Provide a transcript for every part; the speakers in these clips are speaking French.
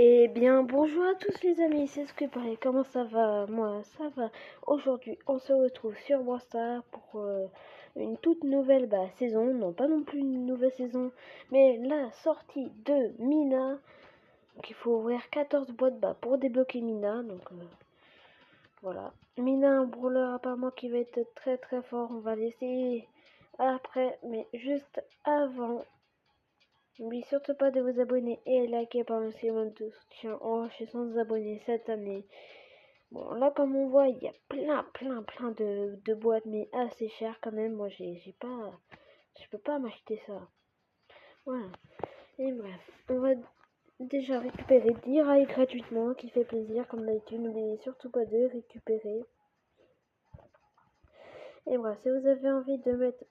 Eh bien, bonjour à tous les amis, c'est Squeezie. Comment ça va? Moi, ça va. Aujourd'hui, on se retrouve sur Brawl Stars pour une toute nouvelle saison. Non, pas non plus une nouvelle saison, mais la sortie de Mina. Donc, il faut ouvrir 14 boîtes pour débloquer Mina. Donc, voilà. Mina, un brawler apparemment qui va être très très fort. On va l'essayer après, mais juste avant. N'oubliez surtout pas de vous abonner et liker par le maximum de soutien en chez 100 abonnés cette année. Bon, là, comme on voit, il y a plein de boîtes, mais assez chères quand même. Moi, j'ai pas, je peux pas m'acheter ça. Voilà. Et bref, on va déjà récupérer 10 rails gratuitement, qui fait plaisir, comme d'habitude. N'oubliez surtout pas de récupérer. Et bref, si vous avez envie de mettre,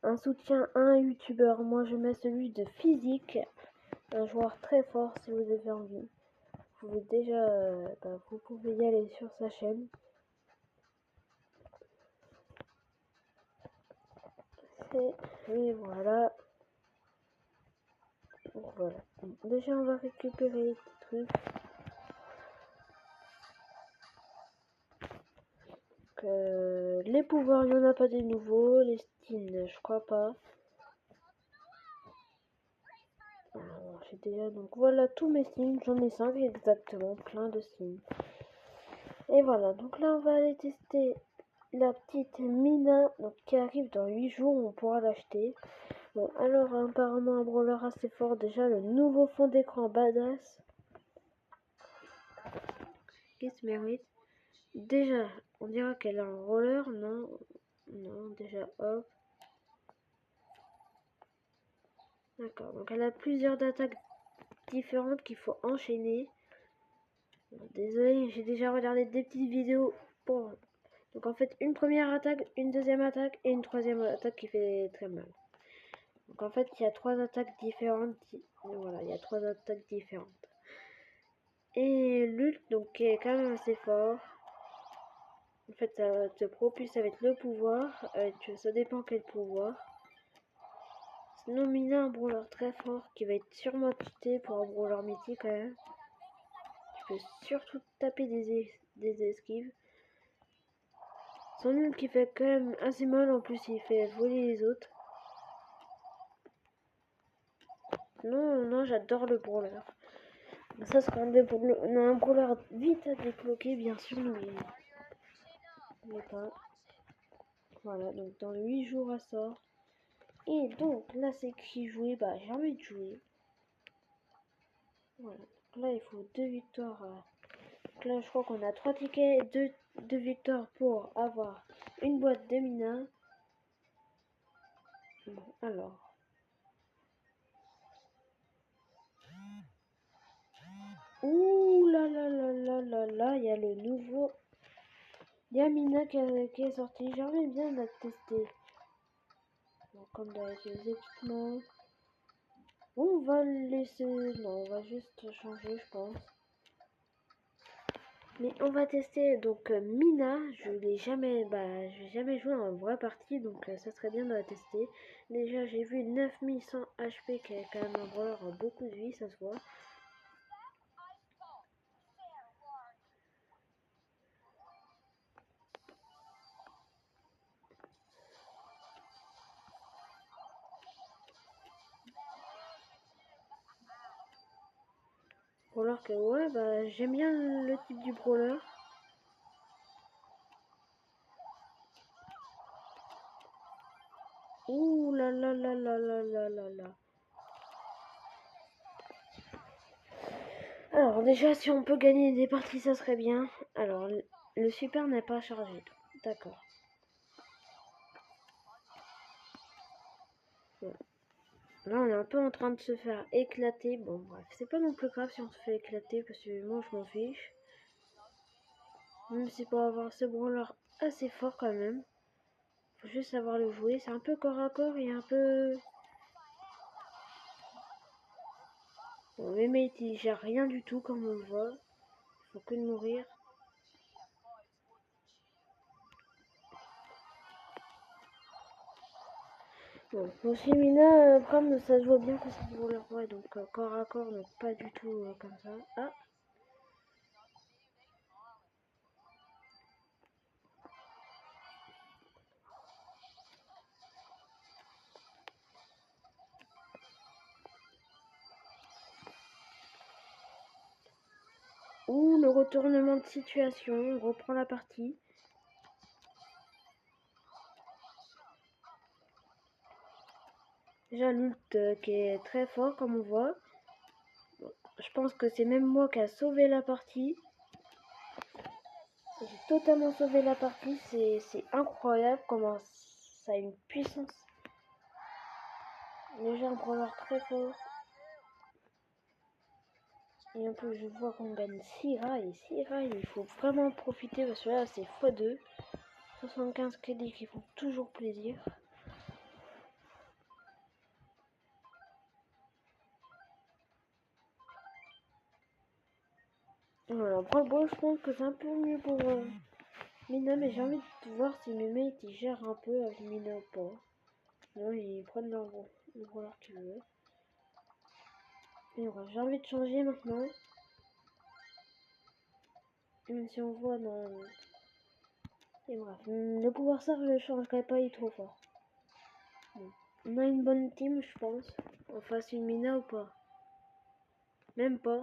un soutien à un youtubeur, moi je mets celui de Physique. Un joueur très fort si vous avez envie. Vous pouvez déjà, vous pouvez y aller sur sa chaîne. Et voilà. Voilà. Déjà on va récupérer les petits trucs. Les pouvoirs, il n'y en a pas des nouveaux. Les skins, je crois pas. J'ai déjà, donc voilà tous mes skins. J'en ai 5 exactement, plein de skins. Et voilà, donc là on va aller tester la petite Mina, donc qui arrive dans 8 jours, on pourra l'acheter. Bon, alors apparemment un brawler assez fort, déjà le nouveau fond d'écran badass. Qui se mérite. Déjà, on dira qu'elle a un roller, non, non, déjà hop. D'accord, donc elle a plusieurs attaques différentes qu'il faut enchaîner. Bon, désolé, j'ai déjà regardé des petites vidéos pour... Donc en fait, une première attaque, une deuxième attaque et une troisième attaque qui fait très mal. Donc en fait, il y a 3 attaques différentes. Voilà, il y a 3 attaques différentes. Et l'ult, donc qui est quand même assez fort. En fait, ça te propulse avec le pouvoir. Ça dépend quel pouvoir. Sinon, Mina, un brawler très fort qui va être sûrement cheaté pour un brawler mythique quand même. Tu peux surtout taper des esquives. Son ult qui fait quand même assez mal, en plus il fait voler les autres. Non, non, j'adore le brawler. Ça sera on a un brawler vite à débloquer, bien sûr, n'oubliez pas. Voilà, donc dans 8 jours à sort. Et donc là c'est qui jouer, j'ai envie de jouer. Voilà, donc là il faut 2 victoires. Donc là je crois qu'on a 3 tickets et 2 victoires pour avoir une boîte de Mina. Bon, alors. Ouh là là là là là là, il y a le nouveau. Il y a Mina qui est sorti, j'aimerais bien la tester. Donc, comme d'habitude, les équipements. Bon, on va le laisser. Non, on va juste changer, je pense. Mais on va tester donc Mina. Je l'ai jamais, j'ai jamais joué en vraie partie, donc ça serait bien de la tester. Déjà, j'ai vu 9100 HP, qui est quand même un brawler beaucoup de vie, ça se voit. Brawler que ouais, j'aime bien le type du brawler. Ouh là là là là là là là là. Alors déjà, si on peut gagner des parties, ça serait bien. Alors, le super n'est pas chargé. D'accord. Bon. Là, on est un peu en train de se faire éclater. Bon, bref, c'est pas non plus grave si on se fait éclater, parce que moi, je m'en fiche. Même si pour avoir ce brawler assez fort quand même. Faut juste savoir le jouer. C'est un peu corps à corps et un peu... Bon, mes mates, ils gèrent rien du tout, comme on le voit. Faut que de mourir. Bon, aussi Mina, comme ça se voit bien que c'est pour le roi, donc corps à corps, donc pas du tout comme ça. Ah. Ouh, le retournement de situation, on reprend la partie. Déjà l'ult qui est très fort comme on voit. Bon, je pense que c'est même moi qui a sauvé la partie. J'ai totalement sauvé la partie, c'est incroyable comment ça a une puissance. Déjà un brawler très fort. Et en plus je vois qu'on gagne 6 rails. 6 rails, il faut vraiment profiter parce que là c'est x2. 75 crédits qui font toujours plaisir. Voilà, après le ball, je pense que c'est un peu mieux pour Mina, mais j'ai envie de voir si mes mates ils gèrent un peu avec Mina ou pas. Non, ils prennent le brawler qu'ils veulent. Et voilà, j'ai envie de changer maintenant. Même si on voit dans... Et bref, le pouvoir ça, je ne changerai pas, il est trop fort. Bon. On a une bonne team, je pense. On fasse une Mina ou pas? Même pas.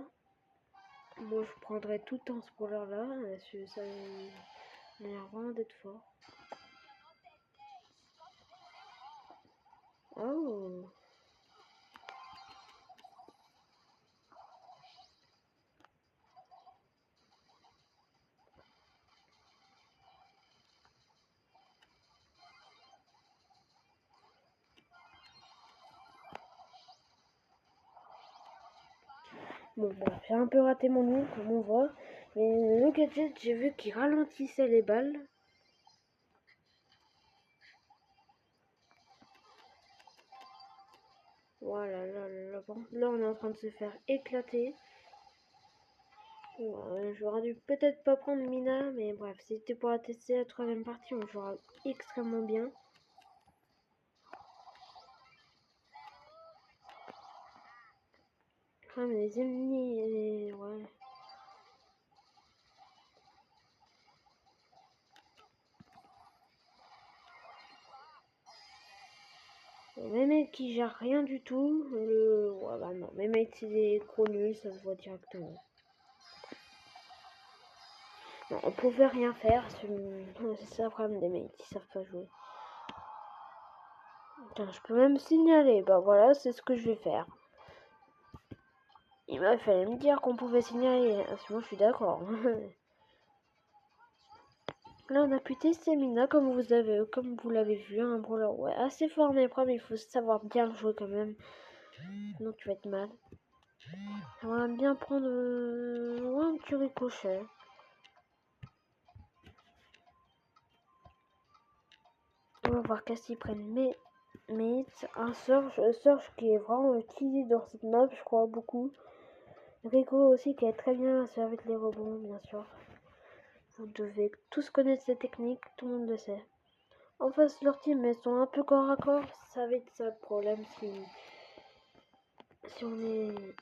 Moi, je prendrais tout le temps ce brawler-là. Ça a l'air vraiment d'être fort. Oh! Bon, bref, j'ai un peu raté mon ult, comme on voit. Mais le gadget, j'ai vu qu'il ralentissait les balles. Voilà, là, on est en train de se faire éclater. J'aurais dû peut-être pas prendre Mina, mais bref, si c'était pour tester la troisième partie, on jouera extrêmement bien. Ah, mais les ennemis, ouais. Mes mates qui gèrent rien du tout. Voilà, non, mes mates c'est des gros nuls, ça se voit directement. Non, on pouvait rien faire, c'est ça le problème des mates, ils savent pas jouer. Putain, je peux même signaler, bah voilà, c'est ce que je vais faire. Il m'a fallu me dire qu'on pouvait signaler, moi je suis d'accord. Là on a pu tester Mina comme vous l'avez vu, un brawler ouais, assez fort mais le problème il faut savoir bien le jouer quand même. Sinon tu vas être mal. On va bien prendre un petit ricochet. On va voir qu'est-ce qu'ils prennent. Mais un Surge qui est vraiment utilisé dans cette map, je crois beaucoup. Rico aussi qui est très bien avec les rebonds, bien sûr. Vous devez tous connaître ces techniques, tout le monde le sait. En face, leur team, elles sont un peu corps à corps. Ça va être ça le problème si on est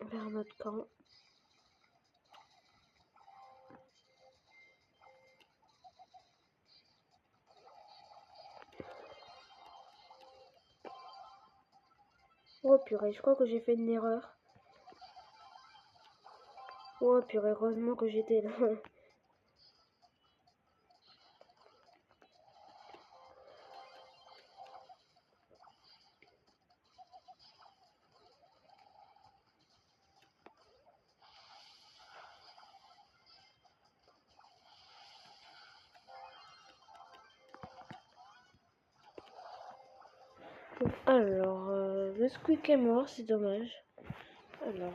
vers notre camp. Oh purée, je crois que j'ai fait une erreur. Oh purée, heureusement que j'étais là. Alors, le squeak est mort, c'est dommage. Alors.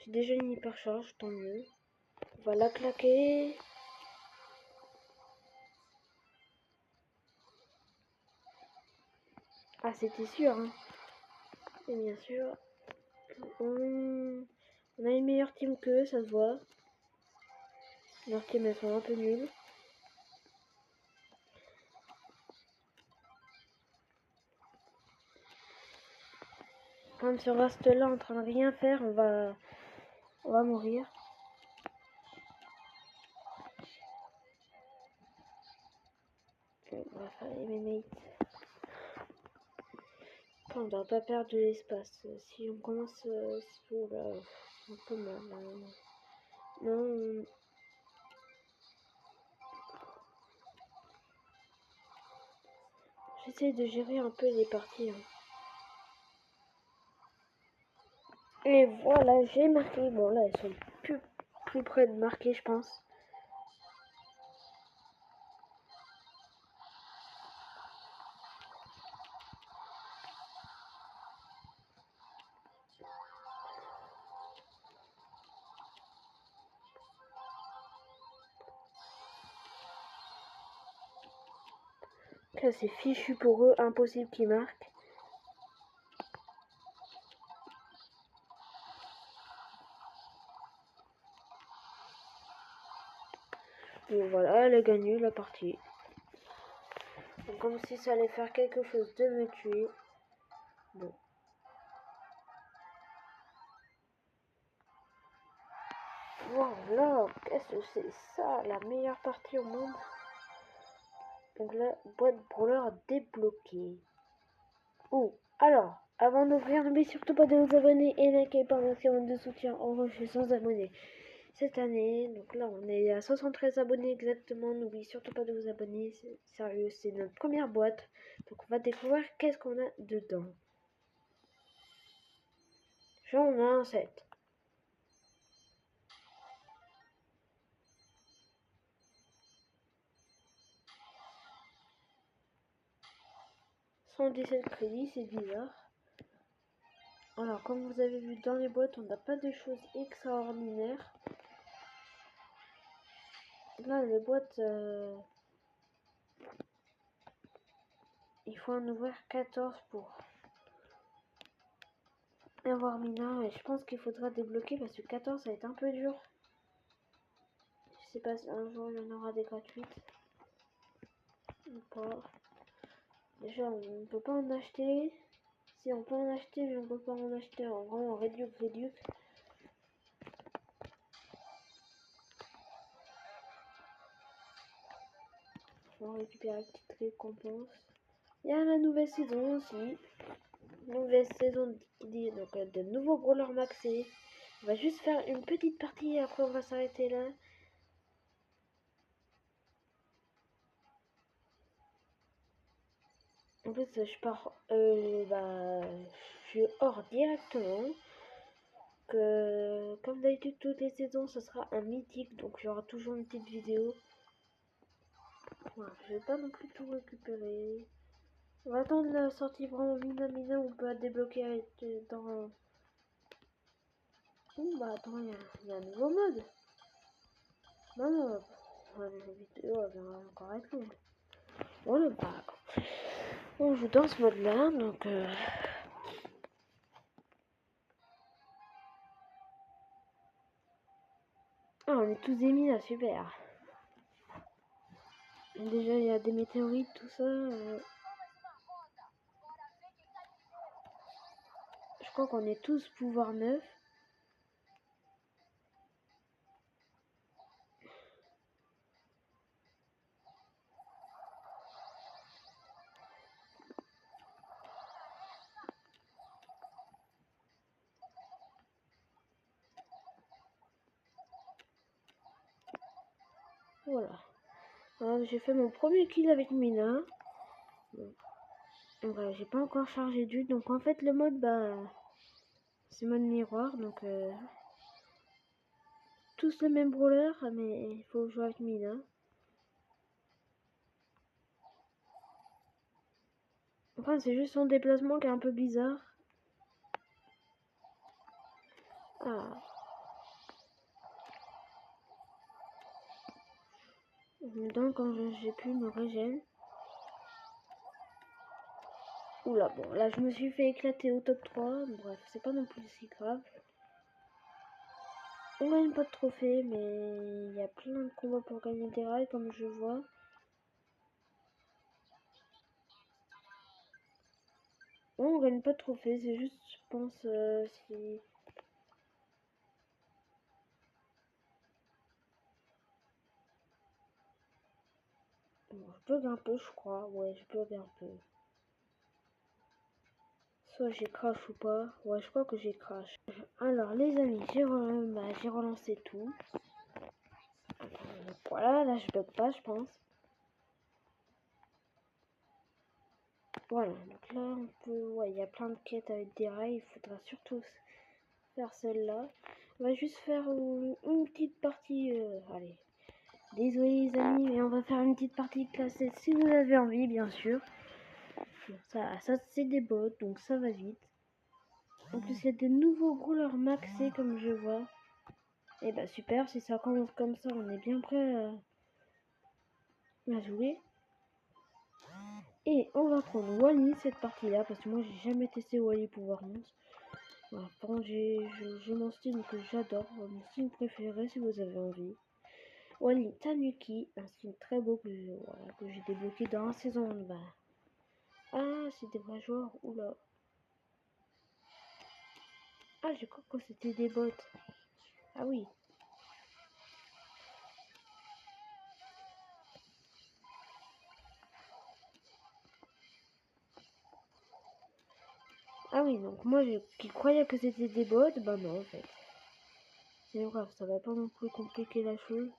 J'ai déjà une hypercharge, tant mieux. On va la claquer. Ah, c'était sûr, hein. Et bien sûr, on a une meilleure team qu'eux, ça se voit. Leurs teams, elles sont un peu nulles. Comme si on reste là en train de rien faire, on va mourir. On va faire les mates. Enfin, on doit pas perdre de l'espace. Si on commence sous là, c'est un peu mal. Non. J'essaie de gérer un peu les parties. Hein. Et voilà, j'ai marqué. Bon là, elles sont plus près de marquer, je pense. Là, c'est fichu pour eux, impossible qu'ils marquent. Et voilà, elle a gagné la partie. Donc, comme si ça allait faire quelque chose de me tuer. Bon. Voilà, qu'est-ce que c'est ça, la meilleure partie au monde. Donc là, boîte brawler débloquée. Oh, alors, avant d'ouvrir, n'oubliez surtout pas de vous abonner et liker par maximum de soutien en reçu sans abonnés cette année. Donc là, on est à 73 abonnés exactement. N'oubliez surtout pas de vous abonner. Sérieux, c'est notre première boîte. Donc on va découvrir qu'est-ce qu'on a dedans. J'en ai un 7. Crédits, c'est bizarre. Alors, comme vous avez vu dans les boîtes, on n'a pas de choses extraordinaires. Là, les boîtes, il faut en ouvrir 14 pour avoir Mina. Et je pense qu'il faudra débloquer parce que 14, ça va être un peu dur. Je sais pas si un jour il y en aura des gratuites ou pas. Déjà, on ne peut pas en acheter. Si on peut en acheter, mais on peut pas en acheter en vraiment réduc. On récupère la petite récompense. Il y a la nouvelle saison aussi. Nouvelle saison donc de nouveaux brawlers maxés. On va juste faire une petite partie et après on va s'arrêter là. En plus, je pars, je suis hors directement. Que, comme d'habitude, toutes les saisons, ce sera un mythique, donc il y aura toujours une petite vidéo. Voilà, je vais pas non plus tout récupérer. On va attendre la sortie vraiment Mina, on peut débloquer avec, dans... Oh bah attends, il y a un nouveau mode. Non, la vidéo elle va encore être longue. Voilà, bah, on joue dans ce mode là, donc... Ah, on est tous émis là, super. Déjà, il y a des météorites, tout ça. Je crois qu'on est tous pouvoir 9. Voilà. Alors, j'ai fait mon premier kill avec Mina. Bon. Voilà, j'ai pas encore chargé du. Donc en fait, le mode, bah, c'est mode miroir. Donc, tous le même brawler, mais il faut jouer avec Mina. Enfin, c'est juste son déplacement qui est un peu bizarre. Ah. Donc, quand j'ai pu me régénérer. Oula, bon, là, je me suis fait éclater au top 3. Bref, c'est pas non plus si grave. On gagne pas de trophée, mais il y a plein de combats pour gagner des rails, comme je vois. On gagne pas de trophée, c'est juste, je pense, si... Bon, je bug un peu, je crois. Ouais, je bug un peu. Soit j'ai crash ou pas. Ouais, je crois que j'ai crash. Alors, les amis, j'ai relancé tout. Voilà, là, je bug pas, je pense. Voilà, donc là, on peut... Ouais, il y a plein de quêtes avec des rails. Il faudra surtout faire celle-là. On va juste faire une petite partie... allez. Désolé les amis, mais on va faire une petite partie classée si vous avez envie, bien sûr. Bon, ça c'est des bots, donc ça va vite. En plus, il y a des nouveaux brawlers maxés, comme je vois. Et bah super, si ça commence comme ça, on est bien prêt à jouer. Et on va prendre Wally cette partie-là, parce que moi j'ai jamais testé Wally pouvoir monstre. Voilà, par contre, j'ai mon style que j'adore, mon style préféré si vous avez envie. Wally Tanuki, un style très beau que j'ai débloqué dans la saison 1. Bah. Ah, c'est des vrais joueurs, oula. Ah, j'ai cru que c'était des bots. Ah oui. Ah oui, donc moi qui croyais que c'était des bots, bah non en fait. C'est grave, ça va pas non plus compliquer la chose.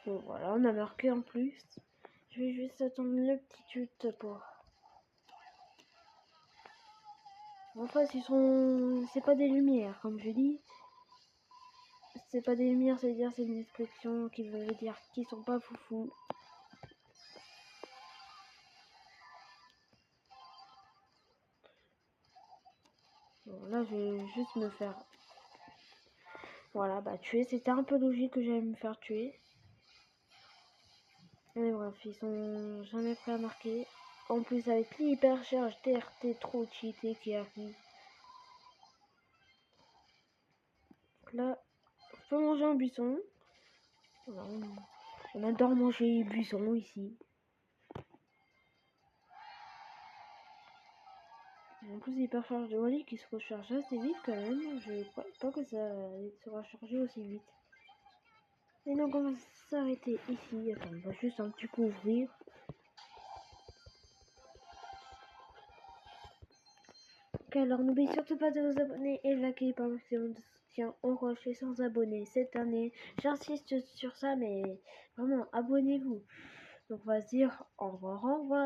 Bon voilà, on a marqué en plus. Je vais juste attendre le petit tut pour... En fait, c'est pas des lumières, comme je dis. C'est pas des lumières, c'est-à-dire c'est une expression qui veut dire qu'ils sont pas foufous. Bon, là, je vais juste me faire... Voilà, bah tuer. C'était un peu logique que j'allais me faire tuer. Mais bref, ils sont jamais prêts à marquer. En plus, avec l'hypercharge TRT trop cheaté qui arrive. Donc là, on peut manger un buisson. Voilà, on adore manger buisson ici. En plus, l'hypercharge de Wally qui se recharge assez vite quand même. Je crois pas que ça se recharger aussi vite. Et donc, on va s'arrêter ici. Attends, on va juste un petit coup ouvrir. Ok, alors n'oubliez surtout pas de vous abonner et de liker par maximum de soutien au rocher sans abonnés cette année. J'insiste sur ça, mais vraiment, abonnez-vous. Donc on va se dire au revoir, au revoir.